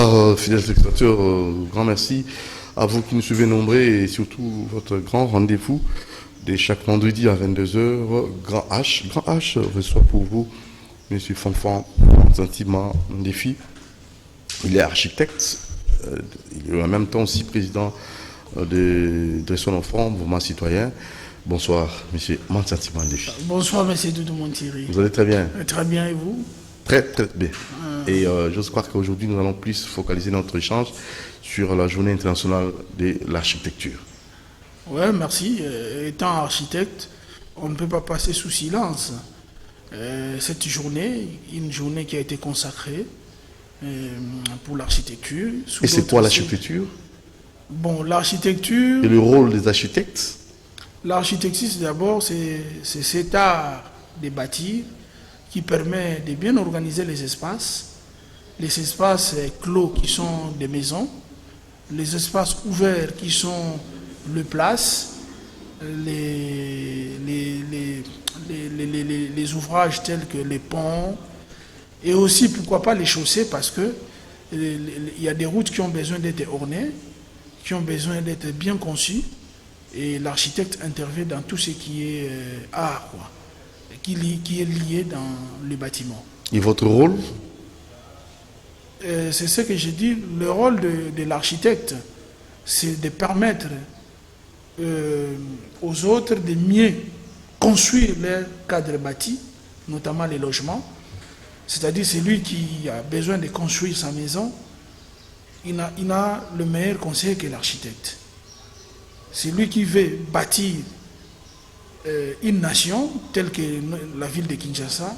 Bonsoir, fidèles spectateurs. Grand merci à vous qui nous suivez nombreux et surtout votre grand rendez-vous de chaque vendredi à 22 heures. Grand H. Grand H reçoit pour vous M. Fanfan Santima Défi. Il est architecte. Il est en même temps aussi président de Dresson Enfant, mouvement citoyen. Bonsoir, M. Santima Défi. Bonsoir, M. Doudou Montieri. Vous allez très bien? Très bien, et vous? Très bien. Et j'ose croire qu'aujourd'hui, nous allons plus focaliser notre échange sur la journée internationale de l'architecture. Oui, merci. Étant architecte, on ne peut pas passer sous silence cette journée, une journée qui a été consacrée pour l'architecture. Et c'est quoi l'architecture? Bon, l'architecture... Et le rôle des architectes? L'architecture, d'abord, c'est cet art de bâtir qui permet de bien organiser les espaces clos qui sont des maisons, les espaces ouverts qui sont les places, les ouvrages tels que les ponts, et aussi, pourquoi pas, les chaussées, parce que il y a des routes qui ont besoin d'être ornées, qui ont besoin d'être bien conçues, et l'architecte intervient dans tout ce qui est art, quoi, qui est lié dans le bâtiment. Et votre rôle? C'est ce que j'ai dit. Le rôle de l'architecte, c'est de permettre aux autres de mieux construire leur cadre bâti, notamment les logements. C'est-à-dire celui qui a besoin de construire sa maison, il n'a le meilleur conseil que l'architecte. Celui qui veut bâtir une nation, telle que la ville de Kinshasa,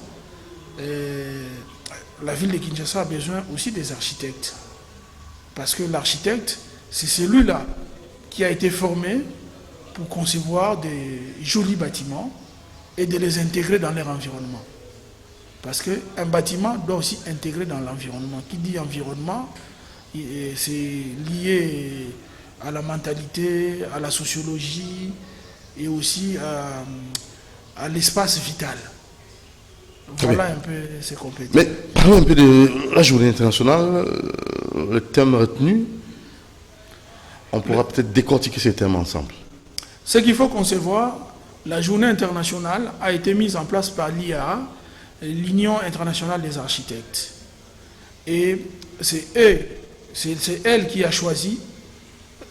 la ville de Kinshasa a besoin aussi des architectes. Parce que l'architecte, c'est celui-là qui a été formé pour concevoir des jolis bâtiments et de les intégrer dans leur environnement. Parce qu'un bâtiment doit aussi intégrer dans l'environnement. Qui dit environnement, c'est lié à la mentalité, à la sociologie et aussi à l'espace vital. Voilà un peu ce qu'on peut dire. Mais parlons un peu de la journée internationale, le thème retenu. On pourra peut-être décortiquer ces thèmes ensemble. Ce qu'il faut concevoir, la journée internationale a été mise en place par l'IAA, l'Union internationale des architectes. Et c'est elle qui a choisi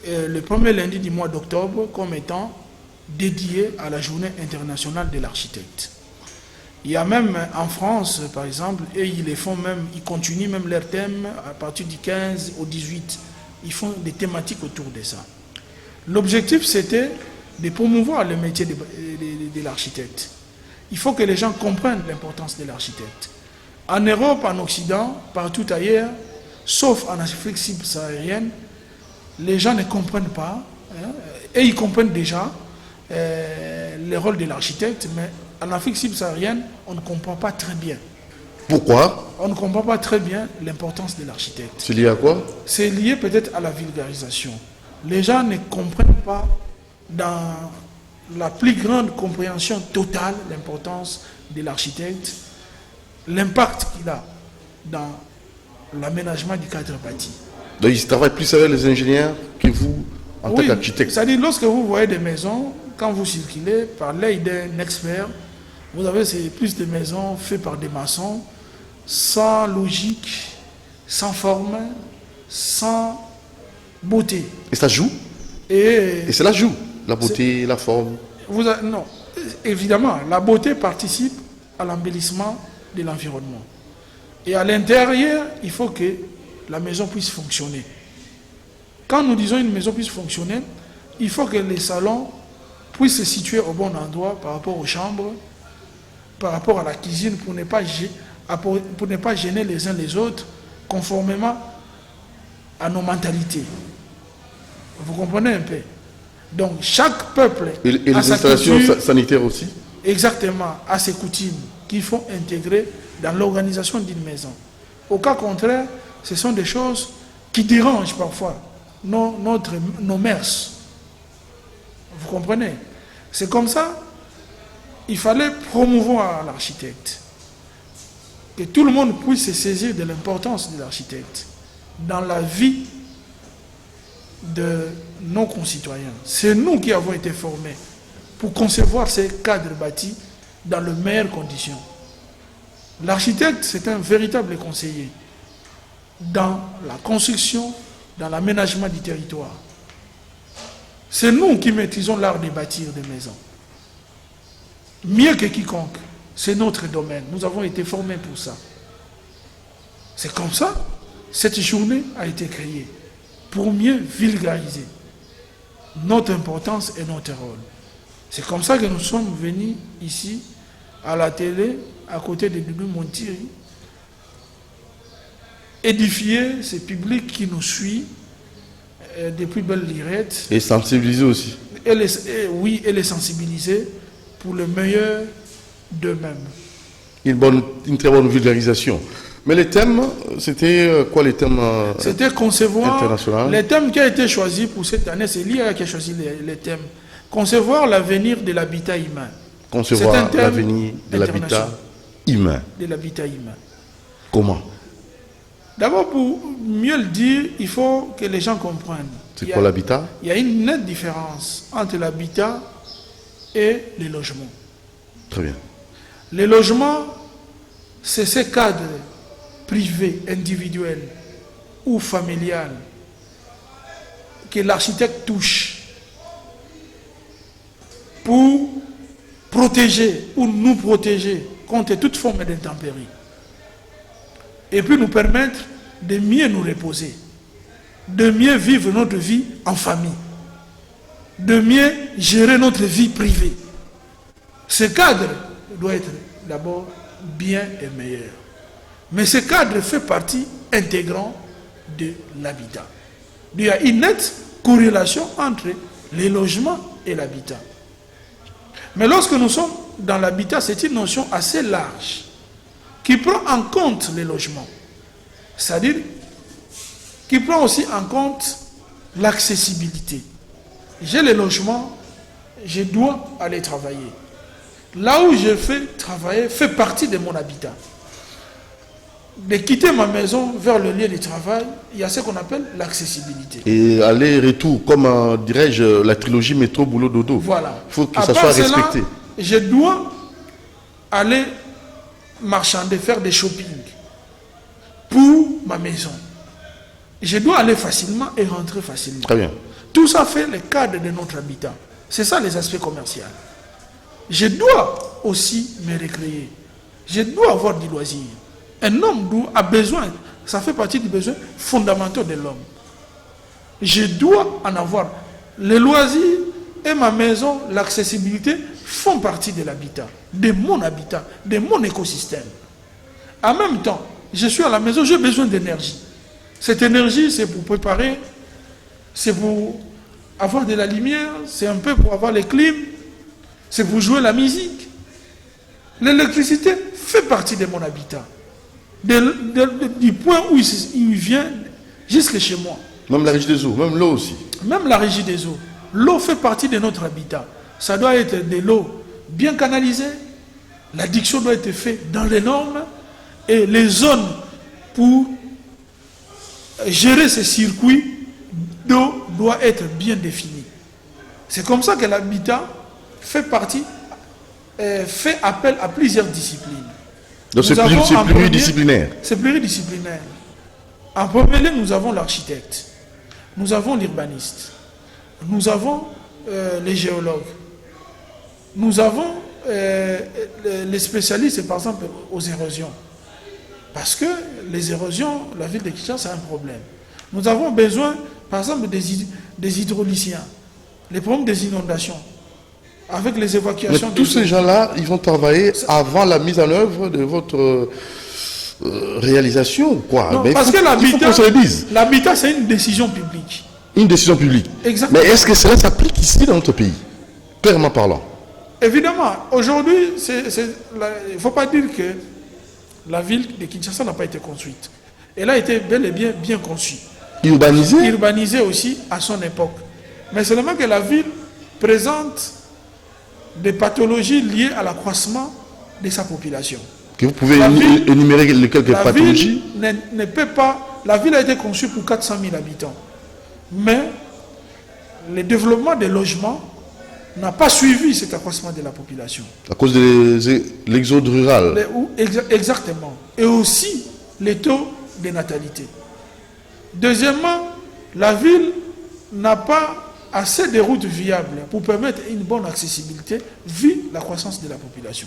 le premier lundi du mois d'octobre comme étant dédié à la journée internationale de l'architecte. Il y a même en France, par exemple, et ils continuent même leurs thèmes à partir du 15 au 18. Ils font des thématiques autour de ça. L'objectif, c'était de promouvoir le métier de l'architecte. Il faut que les gens comprennent l'importance de l'architecte. En Europe, en Occident, partout ailleurs, sauf en Afrique subsaharienne, les gens ne comprennent pas, et ils comprennent déjà le rôle de l'architecte, mais en Afrique subsaharienne, on ne comprend pas très bien. Pourquoi? On ne comprend pas très bien l'importance de l'architecte. C'est lié à quoi? C'est lié peut-être à la vulgarisation. Les gens ne comprennent pas dans la plus grande compréhension totale l'importance de l'architecte, l'impact qu'il a dans l'aménagement du cadre bâti. Donc ils travaillent plus avec les ingénieurs que vous en tant qu'architecte. C'est-à-dire lorsque vous voyez des maisons, quand vous circulez par l'œil d'un expert, vous avez plus de maisons faites par des maçons, sans logique, sans forme, sans beauté. Et ça joue? Et cela joue, la beauté, la forme? Non, évidemment, la beauté participe à l'embellissement de l'environnement. Et à l'intérieur, il faut que la maison puisse fonctionner. Quand nous disons une maison puisse fonctionner, il faut que les salons puissent se situer au bon endroit par rapport aux chambres, par rapport à la cuisine, pour ne pas gêner les uns les autres, conformément à nos mentalités. Vous comprenez un peu? Donc chaque peuple et les installations sanitaires aussi? Exactement, à ses coutumes qu'il faut intégrer dans l'organisation d'une maison. Au cas contraire, ce sont des choses qui dérangent parfois nos mœurs. Vous comprenez? C'est comme ça, il fallait promouvoir l'architecte. Que tout le monde puisse se saisir de l'importance de l'architecte. dans la vie de nos concitoyens. C'est nous qui avons été formés pour concevoir ces cadres bâtis dans les meilleures conditions. L'architecte, c'est un véritable conseiller dans la construction, dans l'aménagement du territoire. C'est nous qui maîtrisons l'art de bâtir des maisons. Mieux que quiconque, c'est notre domaine. Nous avons été formés pour ça. C'est comme ça, cette journée a été créée pour mieux vulgariser notre importance et notre rôle. C'est comme ça que nous sommes venus ici, à la télé, à côté de Doudou Montiri, édifier ce public qui nous suit depuis belle lurette. Et sensibiliser aussi. Et les sensibiliser pour le meilleur d'eux-mêmes. Une très bonne vulgarisation. Mais les thèmes, c'était quoi les thèmes C'était concevoir internationaux. les thèmes qui ont été choisis pour cette année, c'est l'IA qui a choisi les thèmes. Concevoir l'avenir de l'habitat humain. Concevoir l'avenir de l'habitat humain. De l'habitat humain. Comment? D'abord, pour mieux le dire, il faut que les gens comprennent. C'est quoi l'habitat? Il y a une nette différence entre l'habitat et les logements. Très bien. Les logements, c'est ces cadres privés, individuels ou familiales que l'architecte touche pour protéger ou nous protéger contre toute forme d'intempérie. Et puis nous permettre de mieux nous reposer, de mieux vivre notre vie en famille, de mieux gérer notre vie privée. Ce cadre doit être d'abord bien et meilleur. Mais ce cadre fait partie intégrante de l'habitat. Il y a une nette corrélation entre les logements et l'habitat. Mais lorsque nous sommes dans l'habitat, c'est une notion assez large qui prend en compte les logements. C'est-à-dire qui prend aussi en compte l'accessibilité. J'ai les logements, je dois aller travailler. Là où je fais travailler fait partie de mon habitat. De quitter ma maison vers le lieu de travail, il y a ce qu'on appelle l'accessibilité. Et aller-retour, comme dirais-je, la trilogie métro, boulot, dodo. Voilà. Il faut que ça soit respecté. Je dois aller marchander, faire des shopping pour ma maison. Je dois aller facilement et rentrer facilement. Très bien. Tout ça fait le cadre de notre habitat. C'est ça les aspects commerciaux. Je dois aussi me recréer. Je dois avoir du loisir. Un homme a besoin, ça fait partie des besoins fondamentaux de l'homme. Je dois en avoir. Les loisirs et ma maison, l'accessibilité font partie de l'habitat, de mon écosystème. En même temps, je suis à la maison, j'ai besoin d'énergie. Cette énergie, c'est pour préparer, c'est pour avoir de la lumière, c'est un peu pour avoir les clims, c'est pour jouer la musique. L'électricité fait partie de mon habitat. Du point où il vient jusqu'à chez moi. Même la régie des eaux, même l'eau aussi. Même la régie des eaux. L'eau fait partie de notre habitat. Ça doit être de l'eau bien canalisée. L'adduction doit être faite dans les normes. Et les zones pour gérer ces circuits d'eau doivent être bien définies. C'est comme ça que l'habitat fait appel à plusieurs disciplines. Donc c'est pluridisciplinaire. C'est pluridisciplinaire. En premier lieu, nous avons l'architecte, nous avons l'urbaniste, nous avons les géologues, nous avons les spécialistes, par exemple, aux érosions. Parce que les érosions, la ville de Kinshasa, c'est un problème. Nous avons besoin, par exemple, des hydrauliciens, les problèmes des inondations. Avec les évacuations. Mais tous ces gens-là, ils vont travailler avant la mise en œuvre de votre réalisation, quoi. Non, mais parce que l'habitat, c'est une décision publique. Une décision publique. Exactement. Mais est-ce que cela s'applique ici dans notre pays, clairement parlant? Évidemment, aujourd'hui, il ne faut pas dire que la ville de Kinshasa n'a pas été construite. Elle a été bel et bien conçue. Urbanisée? Urbanisée aussi à son époque. Mais seulement que la ville présente des pathologies liées à l'accroissement de sa population. Que vous pouvez énumérer quelques pathologies? La ville ne peut pas la ville a été conçue pour 400 000 habitants. Mais le développement des logements n'a pas suivi cet accroissement de la population. À cause de l'exode rural. Exactement. Et aussi les taux de natalité. Deuxièmement, la ville n'a pas assez de routes viables pour permettre une bonne accessibilité vu la croissance de la population.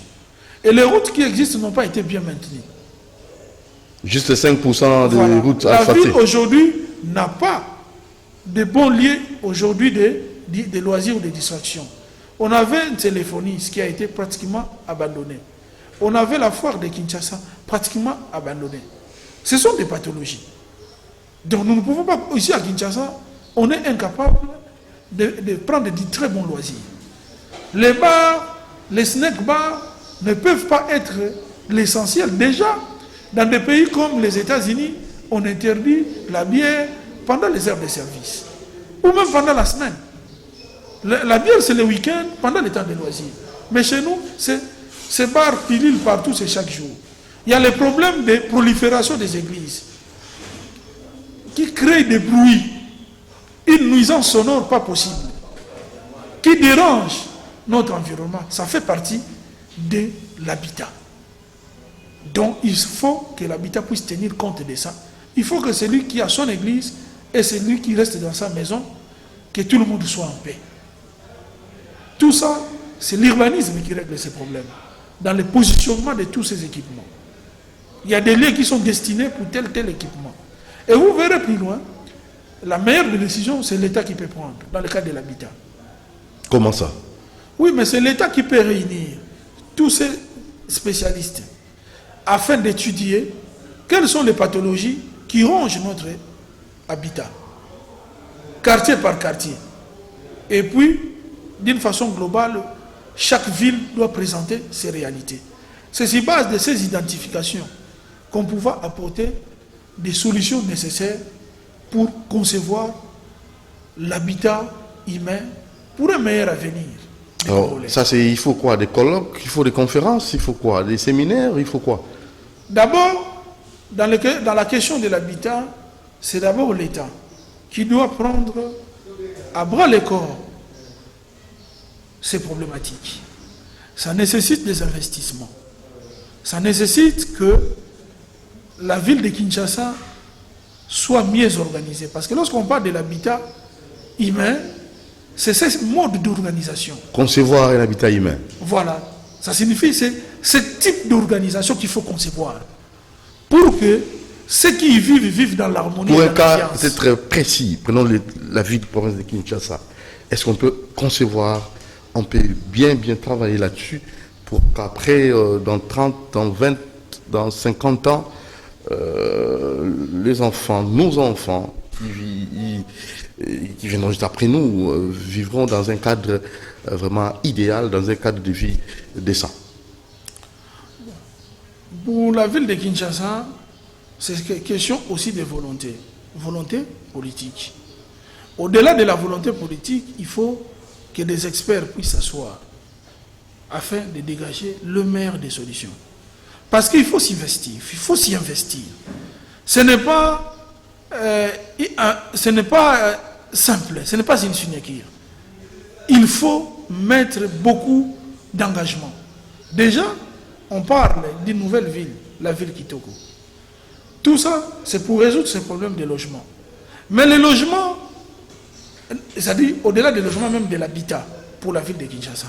Et les routes qui existent n'ont pas été bien maintenues. Juste 5% des routes asphaltées. La ville aujourd'hui n'a pas de bons lieux aujourd'hui de loisirs ou de distractions. On avait une téléphonie, ce qui a été pratiquement abandonné. On avait la foire de Kinshasa, pratiquement abandonnée. Ce sont des pathologies. Donc nous ne pouvons pas, ici à Kinshasa, on est incapable de prendre de très bons loisirs. Les bars, les snack bars ne peuvent pas être l'essentiel. Déjà, dans des pays comme les États-Unis, on interdit la bière pendant les heures de service. Ou même pendant la semaine. La bière, c'est le week-end, pendant les temps de loisirs. Mais chez nous, c'est bar pilule partout, c'est chaque jour. Il y a le problème de prolifération des églises qui crée des bruits, une nuisance sonore pas possible, qui dérange notre environnement. Ça fait partie de l'habitat. Donc il faut que l'habitat puisse tenir compte de ça. Il faut que celui qui a son église et celui qui reste dans sa maison, que tout le monde soit en paix. Tout ça, c'est l'urbanisme qui règle ces problèmes, dans le positionnement de tous ces équipements. Il y a des lieux qui sont destinés pour tel équipement. Et vous verrez plus loin, la meilleure des décisions, c'est l'État qui peut prendre, dans le cadre de l'habitat. Comment ça? Oui, mais c'est l'État qui peut réunir tous ces spécialistes afin d'étudier quelles sont les pathologies qui rongent notre habitat, quartier par quartier. Et puis, d'une façon globale, chaque ville doit présenter ses réalités. C'est sur base de ces identifications qu'on pourra apporter des solutions nécessaires pour concevoir l'habitat humain pour un meilleur avenir. Alors, ça, il faut quoi? Des colloques, il faut des conférences, il faut quoi? Des séminaires, il faut quoi? D'abord, dans la question de l'habitat, c'est d'abord l'État qui doit prendre à bras le corps ces problématiques. Ça nécessite des investissements. Ça nécessite que la ville de Kinshasa soit mieux organisée. Parce que lorsqu'on parle de l'habitat humain, c'est ce mode d'organisation. Concevoir un habitat humain. Voilà. Ça signifie c'est ce type d'organisation qu'il faut concevoir. Pour que ceux qui y vivent dans l'harmonie. Pour un cas peut-être précis, prenons la ville de province de Kinshasa. Est-ce qu'on peut concevoir, on peut bien travailler là-dessus pour qu'après, dans 30, dans 20, dans 50 ans, les enfants, nos enfants, qui viendront juste après nous, vivront dans un cadre vraiment idéal, dans un cadre de vie décent. Pour la ville de Kinshasa, c'est question aussi de volonté politique. Au-delà de la volonté politique, il faut que des experts puissent s'asseoir afin de dégager le meilleur des solutions. Parce qu'il faut s'investir, il faut s'y investir. Ce n'est pas simple, ce n'est pas une sinecure. Il faut mettre beaucoup d'engagement. Déjà, on parle d'une nouvelle ville, la ville Kitoko. Tout ça, c'est pour résoudre ces problèmes de logement. Mais les logements, c'est-à-dire au-delà des logements, même de l'habitat pour la ville de Kinshasa.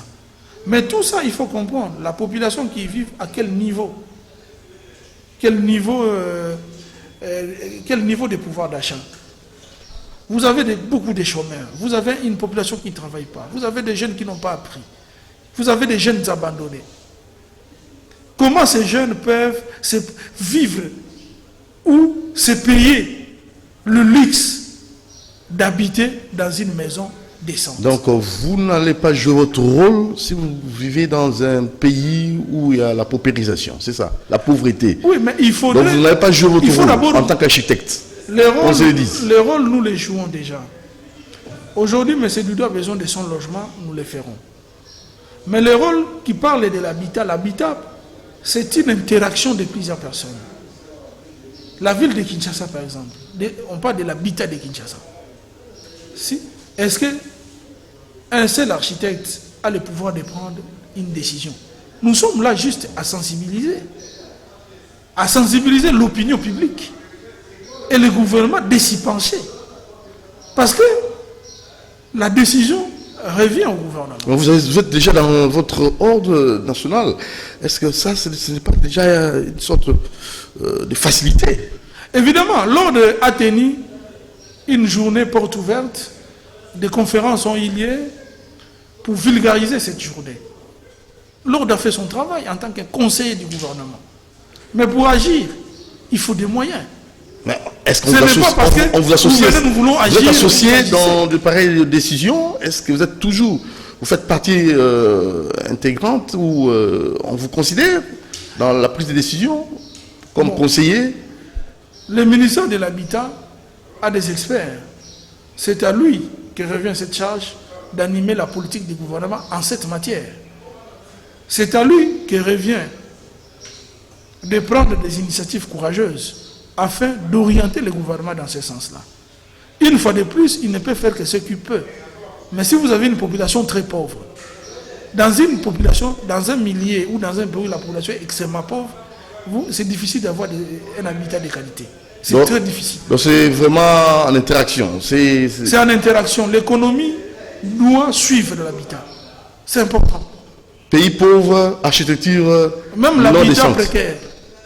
Mais tout ça, il faut comprendre, la population qui y vit, à quel niveau de pouvoir d'achat. Vous avez beaucoup de chômeurs, vous avez une population qui ne travaille pas, vous avez des jeunes qui n'ont pas appris, vous avez des jeunes abandonnés. Comment ces jeunes peuvent vivre ou se payer le luxe d'habiter dans une maison décente? Donc vous n'allez pas jouer votre rôle si vous vivez dans un pays où il y a la paupérisation, c'est ça, la pauvreté. Oui, mais il faudrait... Donc vous n'allez pas jouer votre rôle en tant qu'architecte. Les rôles, nous les jouons déjà. Aujourd'hui, M. Doudou a besoin de son logement, nous le ferons. Mais le rôle qui parle de l'habitat, c'est une interaction de plusieurs personnes. La ville de Kinshasa, par exemple, on parle de l'habitat de Kinshasa. Si, est-ce qu'un seul architecte a le pouvoir de prendre une décision? Nous sommes là juste à sensibiliser l'opinion publique et le gouvernement de s'y pencher. Parce que la décision revient au gouvernement. Vous êtes déjà dans votre ordre national. Est-ce que ça, ce n'est pas déjà une sorte de facilité? Évidemment, l'ordre a tenu une journée porte ouverte. Des conférences ont eu lieu pour vulgariser cette journée. L'ordre a fait son travail en tant que conseiller du gouvernement. Mais pour agir, il faut des moyens. Mais est-ce qu'on vous associe, vous êtes associé dans de pareilles décisions? Est-ce que vous êtes toujours, vous faites partie intégrante ou on vous considère dans la prise de décision comme conseiller? Le ministère de l'Habitat a des experts. C'est à lui que revient cette charge d'animer la politique du gouvernement en cette matière. C'est à lui que revient de prendre des initiatives courageuses afin d'orienter le gouvernement dans ce sens-là. Une fois de plus, il ne peut faire que ce qu'il peut. Mais si vous avez une population très pauvre, dans une population, dans un milieu ou dans un pays où la population est extrêmement pauvre, c'est difficile d'avoir un habitat de qualité. C'est très difficile. Donc c'est vraiment en interaction. C'est en interaction. L'économie doit suivre l'habitat. C'est important. Pays pauvre, architecture. Même l'habitat précaire.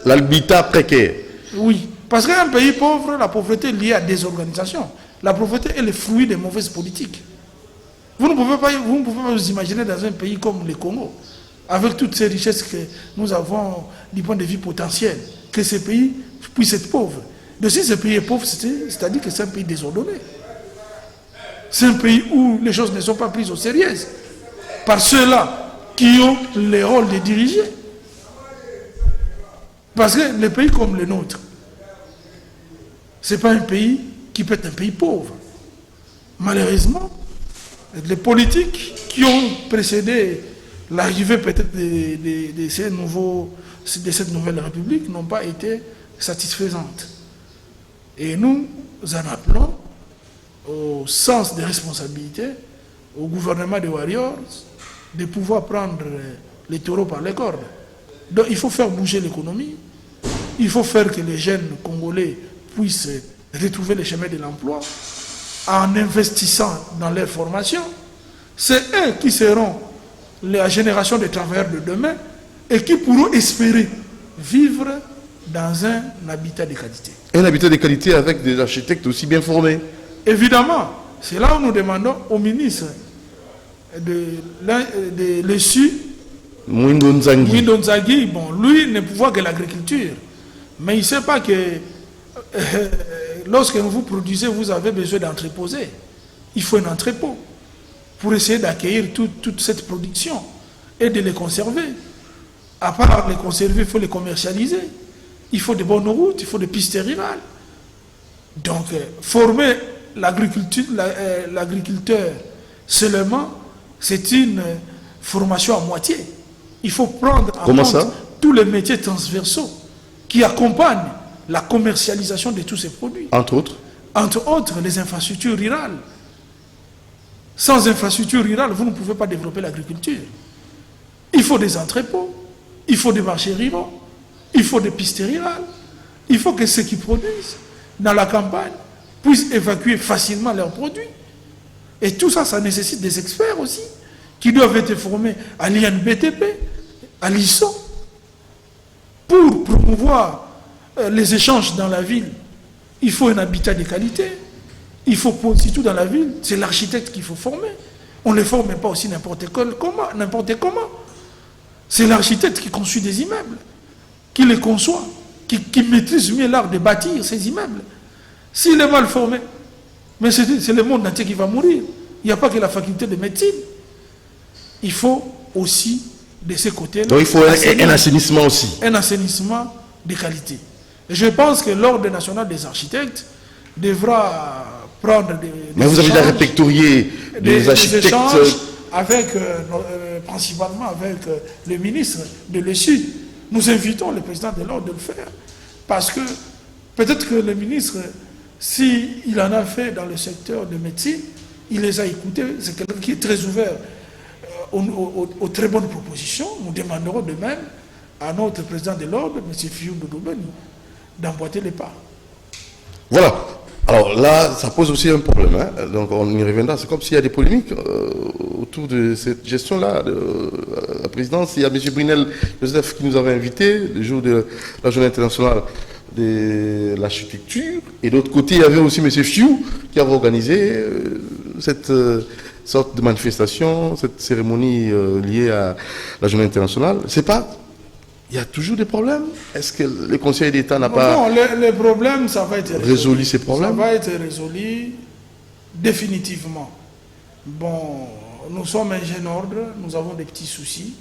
L'habitat précaire. Oui. Parce qu'un pays pauvre, la pauvreté est liée à des organisations. La pauvreté est le fruit des mauvaises politiques. Vous ne pouvez pas vous imaginer dans un pays comme le Congo, avec toutes ces richesses que nous avons du point de vue potentiel, que ce pays puisse être pauvre. Donc si ce pays est pauvre, c'est-à-dire que c'est un pays désordonné. C'est un pays où les choses ne sont pas prises au sérieux par ceux-là qui ont le rôle de diriger. Parce que les pays comme le nôtre, ce n'est pas un pays qui peut être un pays pauvre. Malheureusement, les politiques qui ont précédé l'arrivée peut-être de cette nouvelle République n'ont pas été satisfaisantes. Et nous en appelons au sens des responsabilités, au gouvernement des Warriors, de pouvoir prendre les taureaux par les cordes. Donc il faut faire bouger l'économie, il faut faire que les jeunes Congolais puissent retrouver le chemin de l'emploi en investissant dans leur formation. C'est eux qui seront la génération des travailleurs de demain et qui pourront espérer vivre dans un habitat de qualité. Un habitat de qualité avec des architectes aussi bien formés. Évidemment, c'est là où nous demandons au ministre de l'ESU, Mwindo Nzangi, bon, lui ne peut voir que l'agriculture. Mais il ne sait pas que lorsque vous produisez, vous avez besoin d'entreposer. Il faut un entrepôt pour essayer d'accueillir toute cette production et de les conserver. À part les conserver, il faut les commercialiser. Il faut de bonnes routes, il faut des pistes rurales. Donc, former l'agriculteur seulement, c'est une formation à moitié. Il faut prendre en compte tous les métiers transversaux qui accompagnent la commercialisation de tous ces produits. Entre autres? Entre autres, les infrastructures rurales. Sans infrastructures rurales, vous ne pouvez pas développer l'agriculture. Il faut des entrepôts, il faut des marchés ruraux, il faut des pistes rurales, il faut que ceux qui produisent dans la campagne puissent évacuer facilement leurs produits. Et tout ça, ça nécessite des experts aussi, qui doivent être formés à l'INBTP, à l'ISO, pour promouvoir les échanges dans la ville. Il faut un habitat de qualité. Il faut, surtout dans la ville, c'est l'architecte qu'il faut former. On ne les forme pas aussi n'importe comment. C'est l'architecte qui construit des immeubles, qui les conçoit, qui maîtrise mieux l'art de bâtir ces immeubles. S'il est mal formé, mais c'est le monde entier qui va mourir. Il n'y a pas que la faculté de médecine. Il faut aussi, de ces côtés-là... Donc il faut un assainissement aussi. Un assainissement de qualité. Et je pense que l'Ordre national des architectes devra prendre mais vous avez déjà répertorié des architectes avec, principalement avec le ministre de l'ESU. Nous invitons le président de l'Ordre de le faire. Parce que Peut-être que le ministre, s'il en a fait dans le secteur de médecine, il les a écoutés. C'est quelqu'un qui est très ouvert aux très bonnes propositions. Nous demanderons de même à notre président de l'ordre, M. Fiou Doudouben, d'emboîter les pas. Voilà. Alors là, ça pose aussi un problème. Hein. Donc on y reviendra. C'est comme s'il y a des polémiques autour de cette gestion-là de la présidence. Il y a M. Brunel Joseph qui nous avait invités le jour de la journée internationale de l'architecture. Et de l'autre côté, il y avait aussi M. Fiou qui avait organisé cette sorte de manifestation, cette cérémonie liée à la journée internationale. C'est pas... Il y a toujours des problèmes. Est-ce que le Conseil d'État n'a pas... Non, les problèmes, ça va être résolu ces problèmes? Ça va être résolu définitivement. Bon, nous sommes un jeune ordre, nous avons des petits soucis.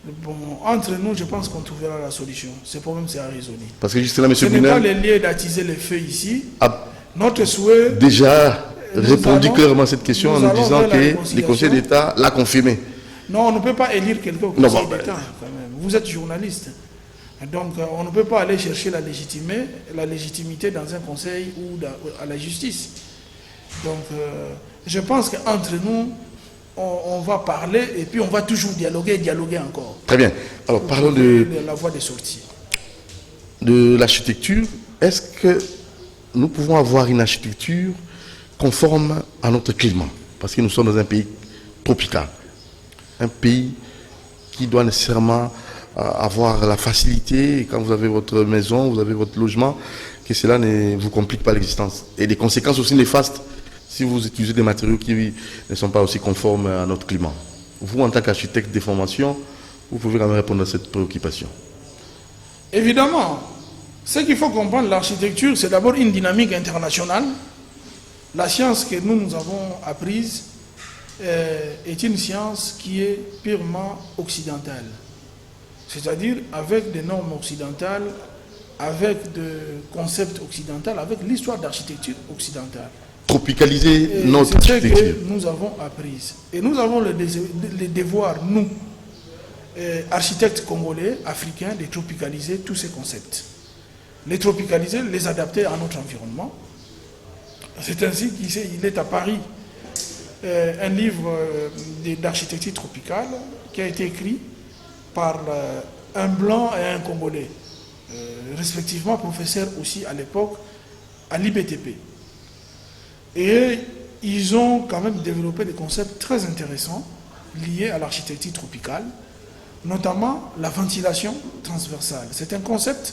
Bon, entre nous, je pense qu'on trouvera la solution. Ces problèmes, c'est à résoudre. Parce que juste là, M. Ce Brunel... n'est pas le lieu d'attiser les feux ici. A Notre souhait... déjà répondu clairement à cette question en nous disant que le Conseil d'État l'a confirmé. Non, on ne peut pas élire quelqu'un au Conseil d'État. Vous êtes journaliste. Donc, on ne peut pas aller chercher la légitimité dans un conseil ou à la justice. Donc, je pense qu'entre nous, on va parler et puis on va toujours dialoguer encore. Très bien. Alors, parlons de la voie de sortie. De l'architecture. Est-ce que nous pouvons avoir une architecture conforme à notre climat? Parce que nous sommes dans un pays tropical. Un pays qui doit nécessairement avoir la facilité, quand vous avez votre maison, vous avez votre logement, que cela ne vous complique pas l'existence. Et des conséquences aussi néfastes si vous utilisez des matériaux qui ne sont pas aussi conformes à notre climat. Vous, en tant qu'architecte de formation, vous pouvez quand même répondre à cette préoccupation. Évidemment, ce qu'il faut comprendre, l'architecture, c'est d'abord une dynamique internationale. La science que nous avons apprise est une science qui est purement occidentale. C'est-à-dire avec des normes occidentales, avec des concepts occidentaux, avec l'histoire d'architecture occidentale. Tropicaliser notre architecture. C'est ce que nous avons appris. Et nous avons le devoir, nous, architectes congolais, africains, de tropicaliser tous ces concepts. Les tropicaliser, les adapter à notre environnement. C'est ainsi qu'il est à Paris un livre d'architecture tropicale qui a été écrit par un blanc et un congolais, respectivement professeurs aussi à l'époque à l'IBTP. Et ils ont quand même développé des concepts très intéressants liés à l'architecture tropicale, notamment la ventilation transversale. C'est un concept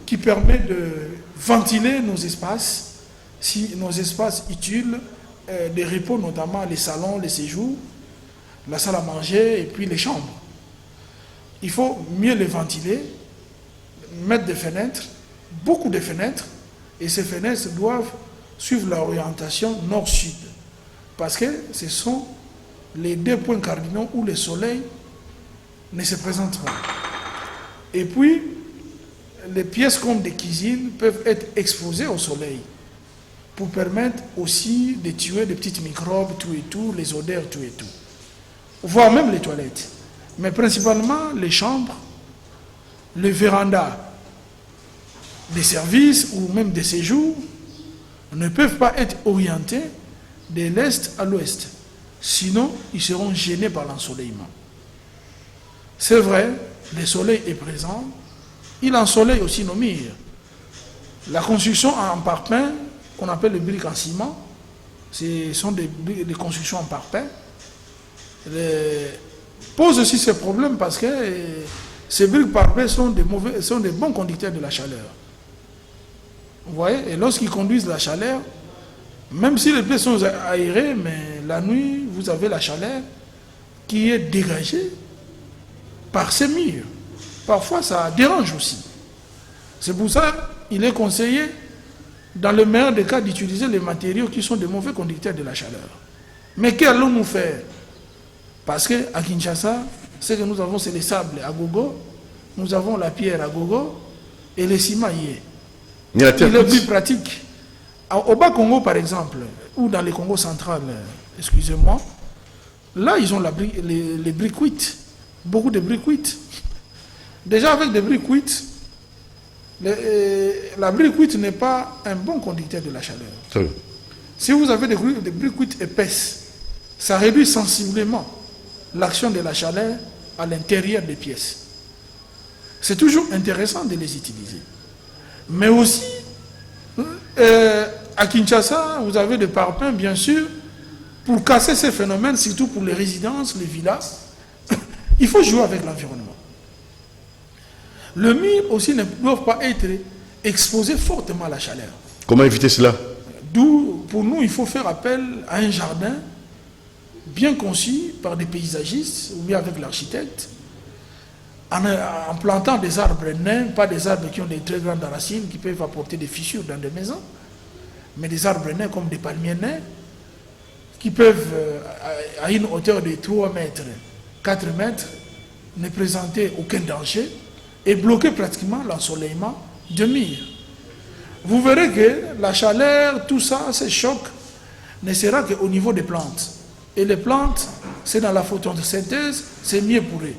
qui permet de ventiler nos espaces, nos espaces utiles de repos, notamment les salons, les séjours, la salle à manger et puis les chambres. Il faut mieux les ventiler, mettre des fenêtres, beaucoup de fenêtres, et ces fenêtres doivent suivre l'orientation nord-sud, parce que ce sont les deux points cardinaux où le soleil ne se présente pas. Et puis, les pièces comme des cuisines peuvent être exposées au soleil pour permettre aussi de tuer des petits microbes, tout et tout, les odeurs, tout et tout. Voire même les toilettes. Mais principalement les chambres, les vérandas des services ou même des séjours ne peuvent pas être orientés de l'est à l'ouest. Sinon, ils seront gênés par l'ensoleillement. C'est vrai, le soleil est présent, il ensoleille aussi nos murs. La construction en parpaing, qu'on appelle les briques en ciment, ce sont des constructions en parpaing, pose aussi ce problème parce que ces briques parpaing sont des bons conducteurs de la chaleur. Vous voyez, et lorsqu'ils conduisent la chaleur, même si les pièces sont aérées, mais la nuit, vous avez la chaleur qui est dégagée par ces murs. Parfois, ça dérange aussi. C'est pour ça qu'il est conseillé, dans le meilleur des cas, d'utiliser les matériaux qui sont des mauvais conducteurs de la chaleur. Mais qu'allons-nous faire? Parce qu'à Kinshasa, ce que nous avons, c'est les sables à gogo, nous avons la pierre à gogo et le ciment y est. Il est plus pratique. Au Bas-Congo, par exemple, ou dans le Congo central, excusez-moi, là, ils ont les briques cuites. Beaucoup de briques cuites. Déjà, avec des briques cuites, La brique cuite n'est pas un bon conducteur de la chaleur. Très bien. Si vous avez des briques cuites épaisses, ça réduit sensiblement l'action de la chaleur à l'intérieur des pièces. C'est toujours intéressant de les utiliser. Mais aussi, à Kinshasa, vous avez des parpaings, bien sûr, pour casser ces phénomènes, surtout pour les résidences, les villas. Il faut jouer avec l'environnement. Le mur aussi ne doit pas être exposé fortement à la chaleur. Comment éviter cela? D'où, pour nous, il faut faire appel à un jardin bien conçu par des paysagistes ou bien avec l'architecte, en plantant des arbres nains, pas des arbres qui ont des très grandes racines qui peuvent apporter des fissures dans des maisons, mais des arbres nains comme des palmiers nains qui peuvent, à une hauteur de 3 mètres, 4 mètres, ne présenter aucun danger et bloquer pratiquement l'ensoleillement de mur. Vous verrez que la chaleur, tout ça, ces chocs, ne sera qu'au niveau des plantes. Et les plantes, c'est dans la photosynthèse, c'est mieux pour eux.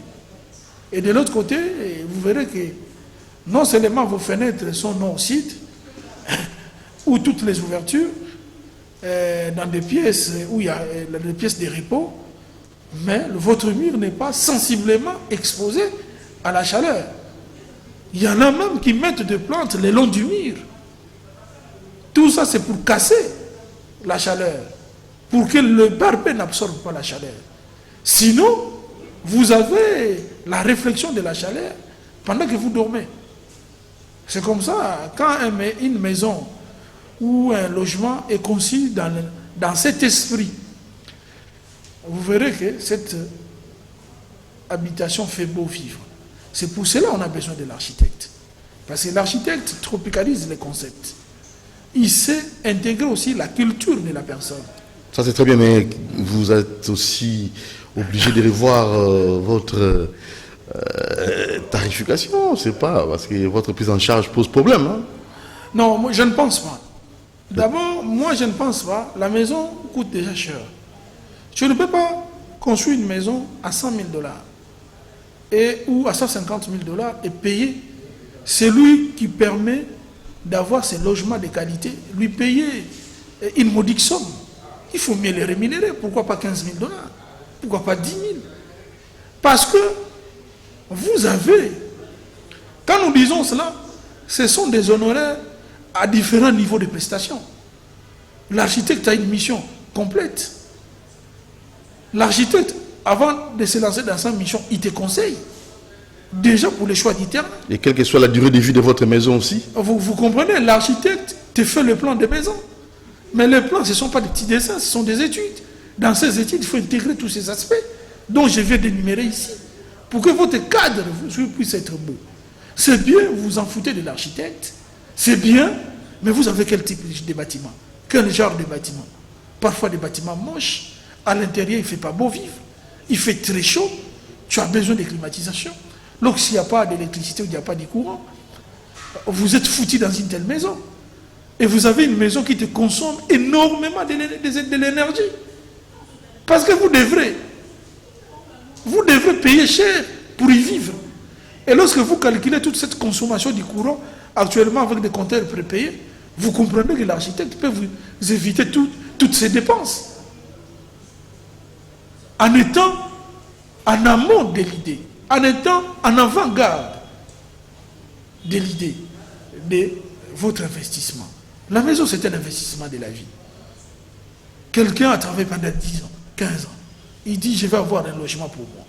Et de l'autre côté, vous verrez que non seulement vos fenêtres sont nord-sud, ou toutes les ouvertures, dans des pièces où il y a des pièces de repos, mais votre mur n'est pas sensiblement exposé à la chaleur. Il y en a même qui mettent des plantes le long du mur. Tout ça, c'est pour casser la chaleur, pour que le parapet n'absorbe pas la chaleur. Sinon, vous avez la réflexion de la chaleur pendant que vous dormez. C'est comme ça, quand une maison ou un logement est conçu dans cet esprit, vous verrez que cette habitation fait beau vivre. C'est pour cela qu'on a besoin de l'architecte. Parce que l'architecte tropicalise les concepts. Il sait intégrer aussi la culture de la personne. Ça c'est très bien, mais vous êtes aussi obligé de revoir votre tarification, c'est pas, parce que votre prise en charge pose problème. Hein? Non, moi, je ne pense pas. D'abord, moi je ne pense pas. La maison coûte déjà cher. Je ne peux pas construire une maison à 100 000 $ ou à 150 000 $ et payer celui qui permet d'avoir ces logements de qualité, lui payer une modique somme. Il faut mieux les rémunérer. Pourquoi pas 15 000 $? Pourquoi pas 10 000? Parce que vous avez, quand nous disons cela, ce sont des honoraires à différents niveaux de prestations. L'architecte a une mission complète. L'architecte, avant de se lancer dans sa mission, il te conseille. Déjà pour les choix du terrain. Et quelle que soit la durée de vie de votre maison aussi. Vous comprenez, l'architecte te fait le plan de maison. Mais les plans, ce ne sont pas des petits dessins, ce sont des études. Dans ces études, il faut intégrer tous ces aspects dont je vais d'énumérer ici. Pour que votre cadre puisse être beau. C'est bien, vous vous en foutez de l'architecte. C'est bien, mais vous avez quel type de bâtiment? Quel genre de bâtiment? Parfois des bâtiments moches. À l'intérieur, il ne fait pas beau vivre. Il fait très chaud. Tu as besoin de climatisation. Donc s'il n'y a pas d'électricité ou il n'y a pas de courant, vous êtes foutu dans une telle maison. Et vous avez une maison qui te consomme énormément de l'énergie. Parce que vous devrez payer cher pour y vivre. Et lorsque vous calculez toute cette consommation du courant, actuellement avec des compteurs prépayés, vous comprenez que l'architecte peut vous éviter toutes ces dépenses. En étant en amont de l'idée, en étant en avant-garde de l'idée de votre investissement. La maison, c'est un investissement de la vie. Quelqu'un a travaillé pendant 10 ans, 15 ans. Il dit, je vais avoir un logement pour moi.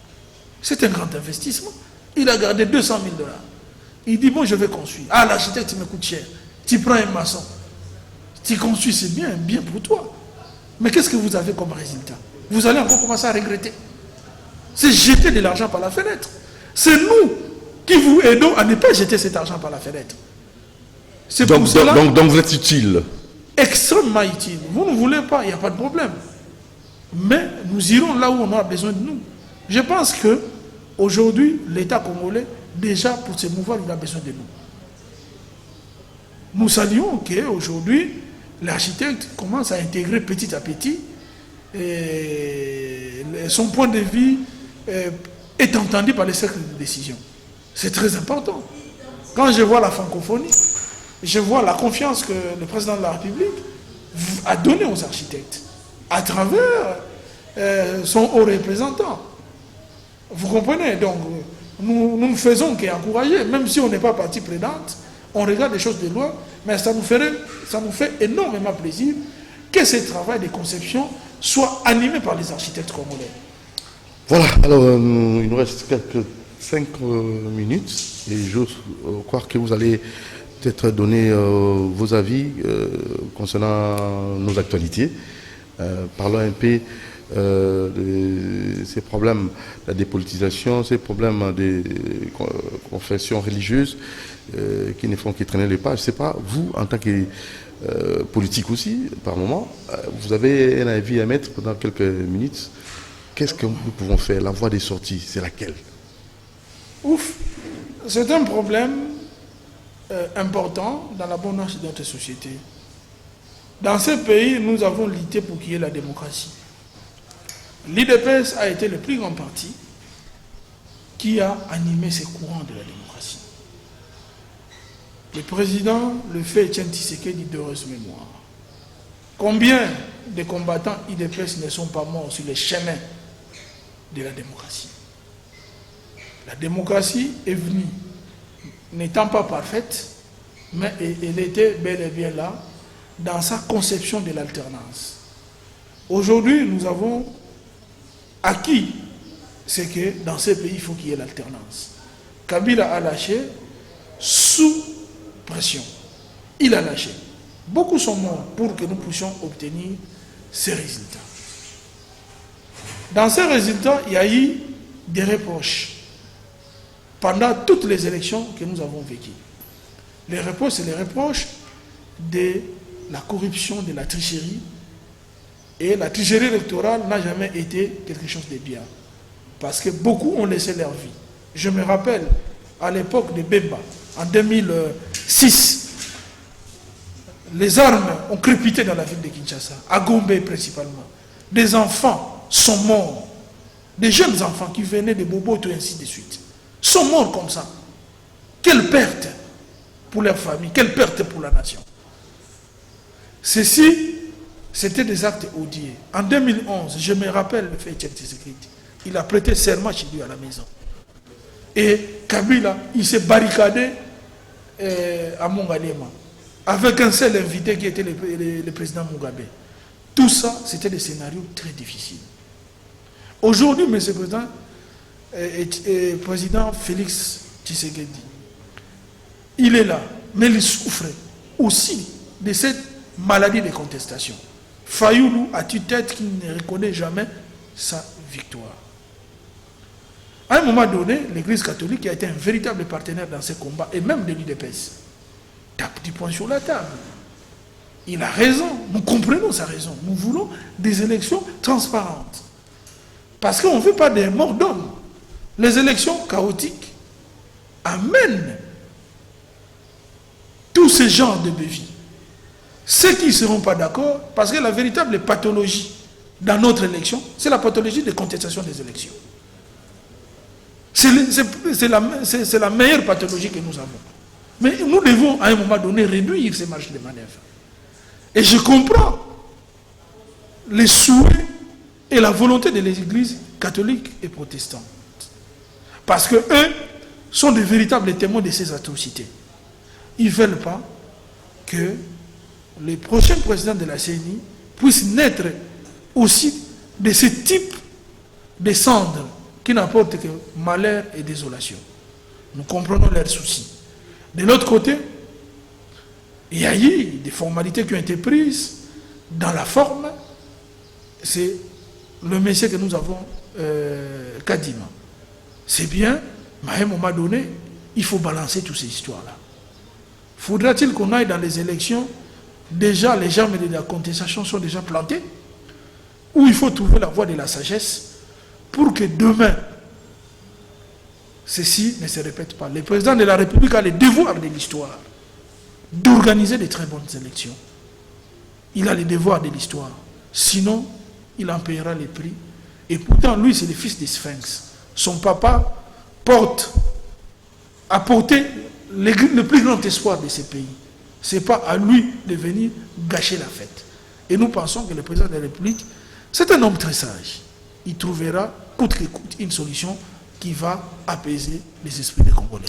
C'est un grand investissement. Il a gardé 200 000 $. Il dit, bon, je vais construire. Ah, l'architecte me coûte cher. Tu prends un maçon. Tu construis, c'est bien pour toi. Mais qu'est-ce que vous avez comme résultat? Vous allez encore commencer à regretter. C'est jeter de l'argent par la fenêtre. C'est nous qui vous aidons à ne pas jeter cet argent par la fenêtre. C'est pour cela. Donc vous êtes utile. Extrêmement utile. Vous ne voulez pas, il n'y a pas de problème. Mais nous irons là où on a besoin de nous. Je pense que aujourd'hui, l'État congolais, déjà pour se mouvoir, il a besoin de nous. Nous saluons qu'aujourd'hui, l'architecte commence à intégrer petit à petit et son point de vue est entendu par les cercles de décision. C'est très important. Quand je vois la francophonie, je vois la confiance que le président de la République a donnée aux architectes à travers son haut représentant. Vous comprenez? Donc, nous ne faisons qu'encourager, même si on n'est pas partie prenante, on regarde les choses de loin, mais ça nous fait énormément plaisir que ce travail de conception soit animé par les architectes congolais. Voilà, alors il nous reste quelques 5 minutes et je crois que vous allez peut-être donner vos avis concernant nos actualités. Parlons un peu de ces problèmes, la dépolitisation, ces problèmes des confessions religieuses qui ne font qu'étraîner les pas. Je ne sais pas, vous, en tant que politique aussi, par moment, vous avez un avis à mettre pendant quelques minutes. Qu'est-ce que nous pouvons faire? La voie des sorties, c'est laquelle? Ouf, c'est un problème important dans la bonne marche de notre société. Dans ce pays, nous avons lutté pour qu'il y ait la démocratie. L'IDPS a été le plus grand parti qui a animé ces courants de la démocratie. Le président le fait Étienne Tshisekedi d'heureuse mémoire. Combien de combattants IDPS ne sont pas morts sur les chemins de la démocratie? La démocratie est venue, n'étant pas parfaite, mais elle était bel et bien là, dans sa conception de l'alternance. Aujourd'hui, nous avons acquis ce que dans ces pays, il faut qu'il y ait l'alternance. Kabila a lâché sous pression. Il a lâché. Beaucoup sont morts pour que nous puissions obtenir ces résultats. Dans ces résultats, il y a eu des reproches pendant toutes les élections que nous avons vécues. Les reproches, c'est les reproches de la corruption, de la tricherie. Et la tricherie électorale n'a jamais été quelque chose de bien. Parce que beaucoup ont laissé leur vie. Je me rappelle, à l'époque de Bemba, en 2006, les armes ont crépité dans la ville de Kinshasa, à Gombe principalement. Des enfants sont morts. Des jeunes enfants qui venaient de Boboto et ainsi de suite sont morts comme ça. Quelle perte pour leur famille, quelle perte pour la nation. Ceci, c'était des actes odieux. En 2011, je me rappelle le fait Étienne Tshisekedi. Il a prêté serment chez lui à la maison. Et Kabila, il s'est barricadé à Mongalema avec un seul invité qui était le président Mugabe. Tout ça, c'était des scénarios très difficiles. Aujourd'hui, M. le président Félix Tshisekedi, il est là, mais il souffre aussi de cette maladie de contestation. Fayoulou a tue-tête qui ne reconnaît jamais sa victoire. À un moment donné, l'Église catholique a été un véritable partenaire dans ces combats, et même de l'UDPS. Tape du poing sur la table. Il a raison, nous comprenons sa raison. Nous voulons des élections transparentes. Parce qu'on ne veut pas des morts d'hommes. Les élections chaotiques amènent tous ces genres de bévis. Ceux qui ne seront pas d'accord, parce que la véritable pathologie dans notre élection, c'est la pathologie de contestation des élections. C'est la meilleure pathologie que nous avons. Mais nous devons à un moment donné réduire ces marges de manœuvre. Et je comprends les souhaits et la volonté de l'Église catholique et protestante. Parce qu'eux sont de véritables témoins de ces atrocités. Ils ne veulent pas que les prochains présidents de la CENI puissent naître aussi de ce type de cendres qui n'apportent que malheur et désolation. Nous comprenons leurs soucis. De l'autre côté, il y a eu des formalités qui ont été prises dans la forme. C'est le messier que nous avons, Kadima. C'est bien, mais à un moment donné, il faut balancer toutes ces histoires-là. Faudra-t-il qu'on aille dans les élections, déjà les germes de la contestation sont déjà plantés, ou il faut trouver la voie de la sagesse pour que demain, ceci ne se répète pas. Le président de la République a le devoir de l'histoire d'organiser de très bonnes élections. Il a le devoir de l'histoire. Sinon, il en paiera les prix. Et pourtant, lui, c'est le fils des Sphinx. Son papa porte apporter le plus grand espoir de ces pays. Ce n'est pas à lui de venir gâcher la fête. Et nous pensons que le président de la République, c'est un homme très sage. Il trouvera coûte que coûte une solution qui va apaiser les esprits des Congolais.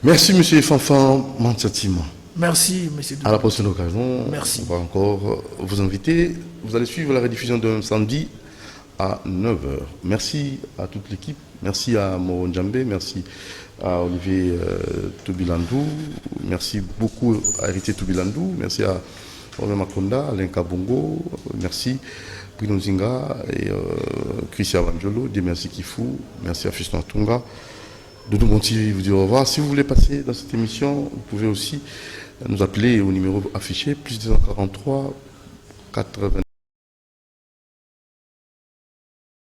Merci, M. Fanfan Mansatima. Merci, M. À la prochaine occasion, Merci. on va encore vous inviter. Vous allez suivre la rediffusion de samedi à 9h. Merci à toute l'équipe. Merci à Moron Djambé. Merci à Olivier Toubilandou. Merci beaucoup à Héritier Toubilandou. Merci à Romain Makonda, Alain Kabongo. Merci Bruno Zinga et Christian Vanjolo. Dieu merci Kifou. Merci à Fiston Tunga. Doudou Monti vous dire au revoir. Si vous voulez passer dans cette émission, vous pouvez aussi nous appeler au numéro affiché, plus 243 80.